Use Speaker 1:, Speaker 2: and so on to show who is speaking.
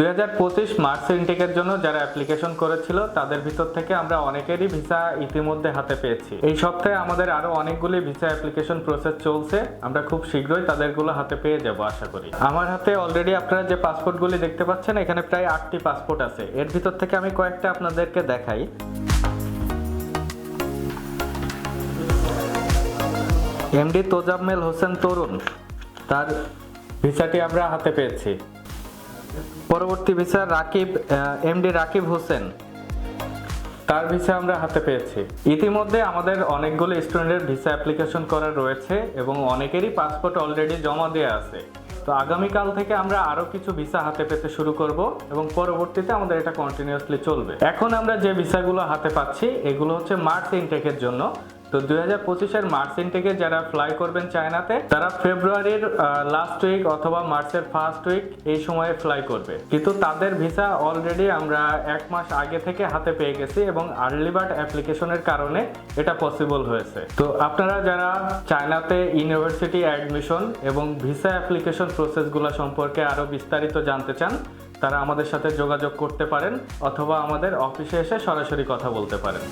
Speaker 1: 2025 March ইনটেকের জন্য যারা application করেছিল তাদের ভিতর থেকে আমরা অনেকেরই ভিসা ইতিমধ্যে হাতে পেয়েছি। এই সপ্তাহে আমাদের আরো অনেকগুলি ভিসা অ্যাপ্লিকেশন প্রসেস চলছে, আমরা খুব শীঘ্রই তাদেরগুলো হাতে পেয়ে যাব আশা করি। আমার হাতে অলরেডি আপনারা যে পাসপোর্টগুলি দেখতে পাচ্ছেন, এখানে প্রায় 8টি পাসপোর্ট আছে। এর ভিতর থেকে আমি কয়েকটা আপনাদেরকে দেখাই। এমডি তোজাম্মেল হোসেন তরুণ, তার ভিসাটি আমরা হাতে পেয়েছি। পরবর্তী ভিসা এমডি রাকিব হোসেন, তার ভিসা আমরা হাতে পেয়েছি। ইতিমধ্যে আমাদের অনেকগুলো স্টুডেন্টের ভিসা অ্যাপ্লিকেশন করা রয়েছে এবং অনেকেরই পাসপোর্ট অলরেডি জমা দেওয়া আছে। তো আগামীকাল থেকে আমরা আরো কিছু ভিসা হাতে পেতে শুরু করব এবং পরবর্তীতে আমাদের এটা কন্টিনিউয়াসলি চলবে। এখন আমরা যে ভিসাগুলো হাতে পাচ্ছি এগুলো হচ্ছে মার্চ ইনটেকের জন্য। তো 2025-এর মার্চ ইনটেকে যারা ফ্লাই করবেন চায়নাতে, তারা ফেব্রুয়ারির লাস্ট উইক অথবা মার্চের ফার্স্ট উইক এই সময়ে ফ্লাই করবে। কিন্তু তাদের ভিসা অলরেডি আমরা 1 মাস আগে থেকে হাতে পেয়ে গেছি এবং আর্লি বার্ড অ্যাপ্লিকেশনের কারণে এটা পসিবল হয়েছে। তো আপনারা যারা চায়নাতে ইউনিভার্সিটি অ্যাডমিশন এবং ভিসা অ্যাপ্লিকেশন প্রসেসগুলো সম্পর্কে আরো বিস্তারিত জানতে চান, তারা আমাদের সাথে যোগাযোগ করতে পারেন অথবা আমাদের অফিসে এসে সরাসরি কথা বলতে পারেন।